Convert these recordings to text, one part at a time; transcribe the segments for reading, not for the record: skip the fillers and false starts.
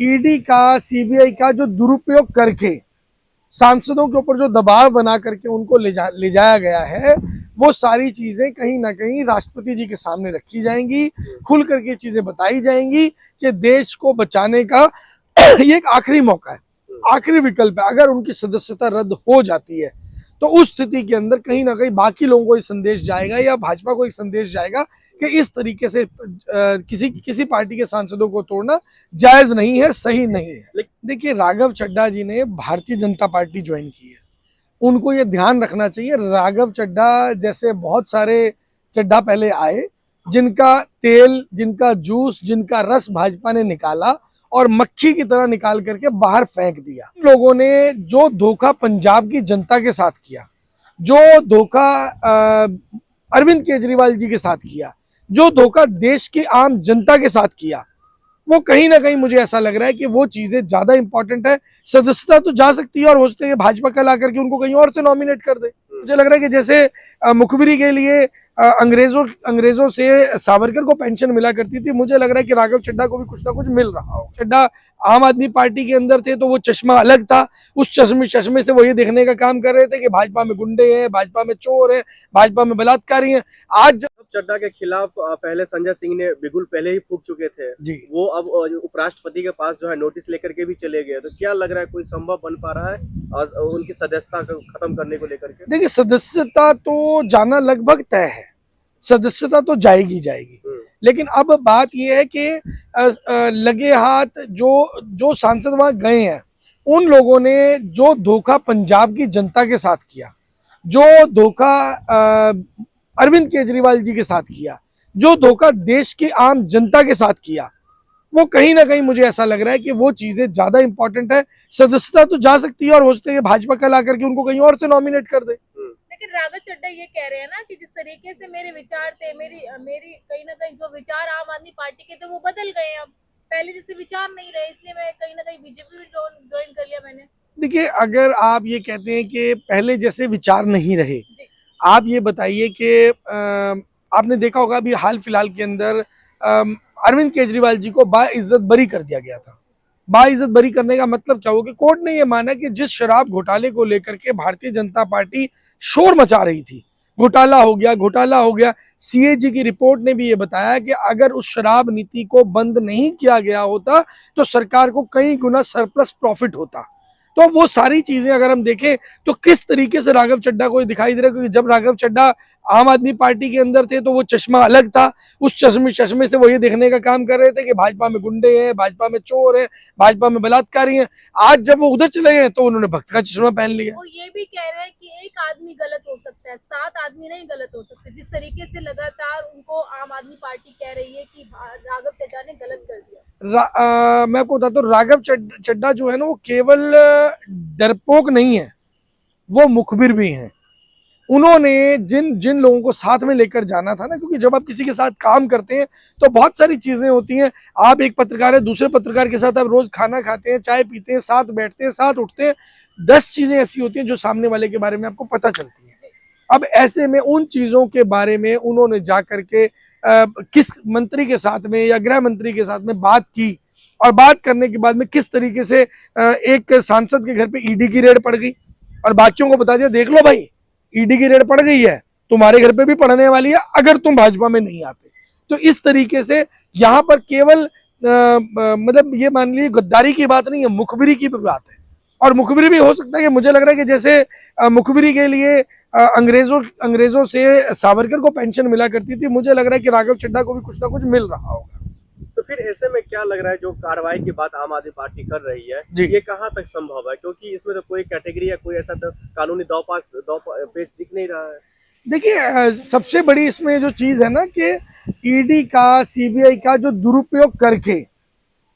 ED का, CBI का जो दुरुपयोग करके सांसदों के ऊपर जो दबाव बना करके उनको ले जाया गया है, वो सारी चीजें कहीं ना कहीं राष्ट्रपति जी के सामने रखी जाएंगी, खुल करके चीजें बताई जाएंगी कि देश को बचाने का ये एक आखिरी मौका है, आखिरी विकल्प है। अगर उनकी सदस्यता रद्द हो जाती है तो उस स्थिति के अंदर कहीं ना कहीं बाकी लोगों को एक संदेश जाएगा या भाजपा को एक संदेश जाएगा कि इस तरीके से किसी पार्टी के सांसदों को तोड़ना जायज नहीं है, सही नहीं है। देखिए, राघव चड्ढा जी ने भारतीय जनता पार्टी ज्वाइन की है, उनको ये ध्यान रखना चाहिए। राघव चड्ढा जैसे बहुत सारे चड्ढा पहले आए, जिनका तेल, जिनका जूस, जिनका रस भाजपा ने निकाला और मक्खी की तरह निकाल करके बाहर फेंक दिया। लोगों ने जो धोखा पंजाब की जनता के साथ किया, जो धोखा अरविंद केजरीवाल जी के साथ किया, जो धोखा देश की आम जनता के साथ किया, वो कहीं ना कहीं मुझे ऐसा लग रहा है कि वो चीजें ज्यादा इंपॉर्टेंट है। सदस्यता तो जा सकती है और हो सकता है भाजपा कल आकर के उनको कहीं और से नॉमिनेट कर दे। मुझे लग रहा है कि जैसे मुखबिरी के लिए अंग्रेजों से सावरकर को पेंशन मिला करती थी, मुझे लग रहा है कि राघव चड्ढा को भी कुछ ना कुछ मिल रहा हो। चड्ढा आम आदमी पार्टी के अंदर थे तो वो चश्मा अलग था, उस चश्मे से वो ये देखने का काम कर रहे थे कि भाजपा में गुंडे हैं, भाजपा में चोर हैं, भाजपा में बलात्कारी हैं। आज जब चड्ढा के खिलाफ पहले संजय सिंह ने बिगुल पहले ही फूंक चुके थे जी, वो अब उपराष्ट्रपति के पास जो है नोटिस लेकर के भी चले गए, तो क्या लग रहा है कोई संभव बन पा रहा है उनकी सदस्यता को खत्म करने को लेकर के? देखिए, सदस्यता तो जाना लगभग तय है, सदस्यता तो जाएगी जाएगी, लेकिन अब बात यह है कि लगे हाथ जो सांसद वहां गए हैं, उन लोगों ने जो धोखा पंजाब की जनता के साथ किया, जो धोखा अरविंद केजरीवाल जी के साथ किया, जो धोखा देश की आम जनता के साथ किया, वो कहीं ना कहीं मुझे ऐसा लग रहा है कि वो चीजें ज्यादा इंपॉर्टेंट है। सदस्यता तो जा सकती है और हो सकता है भाजपा कल आकर के उनको कहीं और से नॉमिनेट कर दे। लेकिन राघव चड्ढा ये कह रहे हैं ना कि जिस तरीके से मेरे विचार थे, मेरी कहीं ना कहीं जो विचार आम आदमी पार्टी के थे वो बदल गए हैं, अब पहले जैसे विचार नहीं रहे, इसलिए मैं कहीं ना कहीं बीजेपी भी ज्वाइन कर लिया मैंने। देखिए, अगर आप ये कहते हैं कि पहले जैसे विचार नहीं रहे, आप ये बताइए कि आपने देखा होगा अभी हाल फिलहाल के अंदर अरविंद केजरीवाल जी को बाइज्जत बरी कर दिया गया था। बाइज्जत बरी करने का मतलब क्या हुआ कि कोर्ट ने यह माना कि जिस शराब घोटाले को लेकर के भारतीय जनता पार्टी शोर मचा रही थी, घोटाला हो गया, घोटाला हो गया। सीएजी की रिपोर्ट ने भी ये बताया कि अगर उस शराब नीति को बंद नहीं किया गया होता तो सरकार को कई गुना सरप्लस प्रॉफिट होता। तो वो सारी चीजें अगर हम देखें तो किस तरीके से राघव चड्ढा को दिखाई दे रहा है, क्योंकि जब राघव चड्ढा आम आदमी पार्टी के अंदर थे तो वो चश्मा अलग था, उस चश्मे से वो ये देखने का काम कर रहे थे कि भाजपा में गुंडे हैं, भाजपा में चोर हैं, भाजपा में बलात्कारी हैं। आज जब वो उधर चले गए तो उन्होंने भक्त का चश्मा पहन लिया। वो ये भी कह रहे हैं कि एक आदमी गलत हो सकता है, 7 आदमी नहीं गलत हो सकते। जिस तरीके से लगातार उनको आम आदमी पार्टी कह रही है कि राघव चड्ढा ने गलत कर दिया। मैं आपको बताता हूँ, राघव चड्ढा जो है ना, वो केवल डरपोक नहीं है, वो मुखबिर भी हैं। उन्होंने जिन लोगों को साथ में लेकर जाना था ना, क्योंकि जब आप किसी के साथ काम करते हैं तो बहुत सारी चीजें होती हैं। आप एक पत्रकार है, दूसरे पत्रकार के साथ आप रोज खाना खाते हैं, चाय पीते हैं, साथ बैठते हैं, साथ उठते हैं, 10 चीजें ऐसी होती हैं जो सामने वाले के बारे में आपको पता चलती है। अब ऐसे में उन चीजों के बारे में उन्होंने जाकर के किस मंत्री के साथ में या गृह मंत्री के साथ में बात की, और बात करने के बाद में किस तरीके से एक सांसद के घर पे ईडी की रेड पड़ गई और बाकियों को बता दिया, देख लो भाई, ईडी की रेड पड़ गई है, तुम्हारे घर पे भी पड़ने वाली है अगर तुम भाजपा में नहीं आते। तो इस तरीके से यहाँ पर केवल मतलब ये मान लीजिए गद्दारी की बात नहीं है, मुखबिरी की बात है। और मुखबिरी भी हो सकता है कि मुझे लग रहा है कि जैसे मुखबिरी के लिए अंग्रेजों से सावरकर को पेंशन मिला करती थी, मुझे लग रहा है कि राघव चड्ढा को भी कुछ ना कुछ मिल रहा होगा। तो फिर ऐसे में क्या लग रहा है जो कार्रवाई की बात आम आदमी पार्टी कर रही है, ये कहाँ तक संभव है, क्योंकि इसमें तो कोई कैटेगरी या कोई ऐसा तो कानूनी दो पेच दिख नहीं रहा है। देखिए, सबसे बड़ी इसमें जो चीज है ना कि ईडी का, सीबीआई का जो दुरुपयोग करके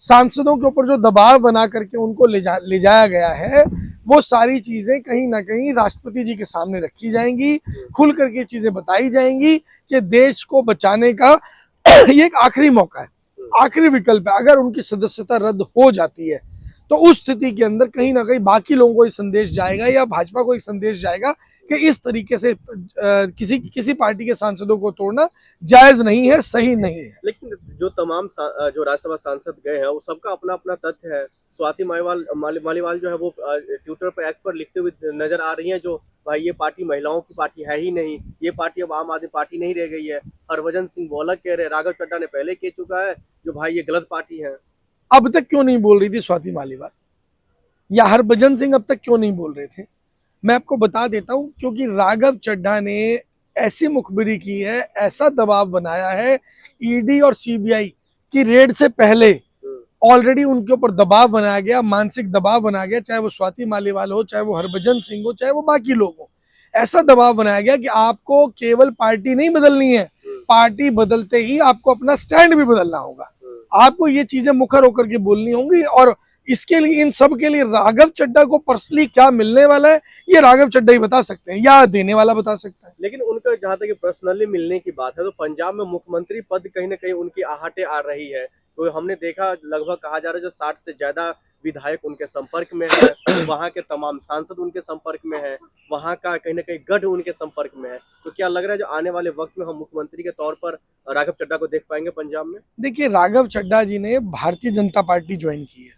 सांसदों के ऊपर जो दबाव बना करके उनको ले जाया गया है, वो सारी चीजें कहीं ना कहीं राष्ट्रपति जी के सामने रखी जाएंगी, खुल करके चीजें बताई जाएंगी कि देश को बचाने का ये एक आखिरी मौका है, आखिरी विकल्प है। अगर उनकी सदस्यता रद्द हो जाती है तो उस स्थिति के अंदर कहीं ना कहीं बाकी लोगों को एक संदेश जाएगा या भाजपा को एक संदेश जाएगा कि इस तरीके से किसी पार्टी के सांसदों को तोड़ना जायज नहीं है, सही नहीं है। लेकिन जो तमाम जो राज्यसभा सांसद गए हैं वो सबका अपना अपना तथ्य है। स्वाति मालीवाल जो है वो ट्विटर पर एक्स पर लिखते हुए नजर आ रही हैं, जो भाई ये पार्टी महिलाओं की पार्टी है ही नहीं, ये पार्टी अब आम आदमी पार्टी नहीं रह गई है। हरभजन सिंह वो अलग कह रहे हैं, राघव चड्ढा ने पहले कह चुका है जो भाई ये गलत पार्टी है। अब तक क्यों नहीं बोल रही थी स्वाति मालीवाल या हरभजन सिंह, अब तक क्यों नहीं बोल रहे थे? मैं आपको बता देता हूं, क्योंकि राघव चड्ढा ने ऐसी मुखबिरी की है, ऐसा दबाव बनाया है, ईडी और सीबीआई की रेड से पहले ऑलरेडी उनके ऊपर दबाव बनाया गया, मानसिक दबाव बनाया गया, चाहे वो स्वाति मालीवाल हो, चाहे वो हरभजन सिंह हो, चाहे वो बाकी लोग हो। ऐसा दबाव बनाया गया कि आपको केवल पार्टी नहीं बदलनी है, पार्टी बदलते ही आपको अपना स्टैंड भी बदलना होगा, आपको ये चीजें मुखर होकर के बोलनी होंगी। और इसके लिए, इन सब के लिए राघव चड्ढा को पर्सनली क्या मिलने वाला है ये राघव चड्ढा ही बता सकते हैं या देने वाला बता सकता है। लेकिन उनका जहां तक पर्सनली मिलने की बात है तो पंजाब में मुख्यमंत्री पद कहीं ना कहीं उनकी आहटे आ रही है। तो हमने देखा, लगभग कहा जा रहा है जो 60 से ज्यादा विधायक उनके संपर्क में है, वहां के तमाम सांसद उनके संपर्क में है, वहां का कहीं ना कहीं गढ़ उनके संपर्क में है। तो क्या लग रहा है जो आने वाले वक्त में हम मुख्यमंत्री के तौर पर राघव चड्ढा को देख पाएंगे पंजाब में? देखिए, राघव चड्ढा जी ने भारतीय जनता पार्टी ज्वाइन की है,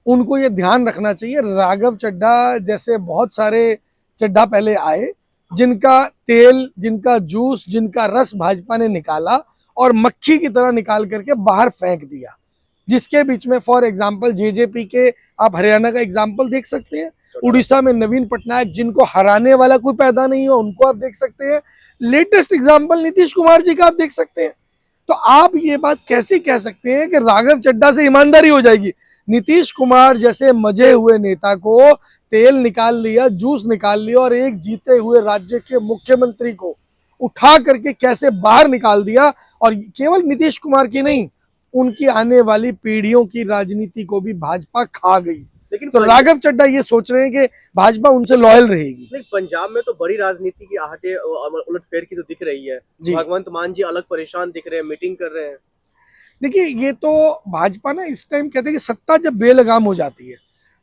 उनको ये ध्यान रखना चाहिए। राघव चड्ढा जैसे बहुत सारे चड्ढा पहले आए, जिनका तेल, जिनका जूस, जिनका रस भाजपा ने निकाला और मक्खी की तरह निकाल करके बाहर फेंक दिया, जिसके बीच में फॉर एग्जांपल जेजेपी के, आप हरियाणा का एग्जांपल देख सकते हैं, उड़ीसा में नवीन पटनायक, जिनको हराने वाला कोई पैदा नहीं हो, उनको आप देख सकते हैं। लेटेस्ट एग्जांपल नीतीश कुमार जी का आप देख सकते हैं। तो आप ये बात कैसे कह सकते हैं कि राघव चड्ढा से ईमानदारी हो जाएगी? नीतीश कुमार जैसे मजे हुए नेता को तेल निकाल लिया, जूस निकाल लिया और एक जीते हुए राज्य के मुख्यमंत्री को उठा करके कैसे बाहर निकाल दिया। और केवल नीतीश कुमार की नहीं, उनकी आने वाली पीढ़ियों की राजनीति को भी भाजपा खा गई। लेकिन तो राघव चड्ढा ये सोच रहे हैं कि भाजपा उनसे लॉयल रहेगी। लेकिन पंजाब में तो बड़ी राजनीति की आहटे उलटफेर की तो दिख रही है। भगवंत मान जी अलग परेशान दिख रहे हैं, मीटिंग कर रहे हैं। देखिए, ये तो भाजपा ना इस टाइम कहते हैं कि सत्ता जब बेलगाम हो जाती है,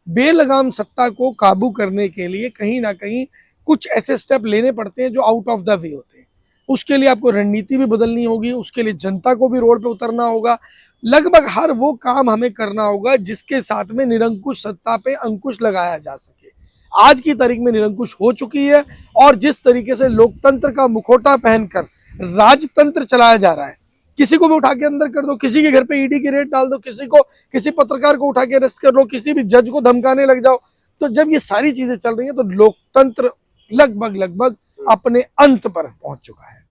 बेलगाम सत्ता को काबू करने के लिए कहीं ना कहीं कुछ ऐसे स्टेप लेने पड़ते हैं जो आउट ऑफ द वे होते हैं। उसके लिए आपको रणनीति भी बदलनी होगी, उसके लिए जनता को भी रोड पे उतरना होगा। लगभग हर वो काम हमें करना होगा जिसके साथ में निरंकुश सत्ता पे अंकुश लगाया जा सके। आज की तारीख में निरंकुश हो चुकी है और जिस तरीके से लोकतंत्र का मुखौटा पहनकर राजतंत्र चलाया जा रहा है, किसी को भी उठा के अंदर कर दो, किसी के घर पे ईडी की रेड डाल दो, किसी पत्रकार को उठा के अरेस्ट कर लो, किसी भी जज को धमकाने लग जाओ। तो जब ये सारी चीजें चल रही हैं तो लोकतंत्र लगभग अपने अंत पर पहुंच चुका है।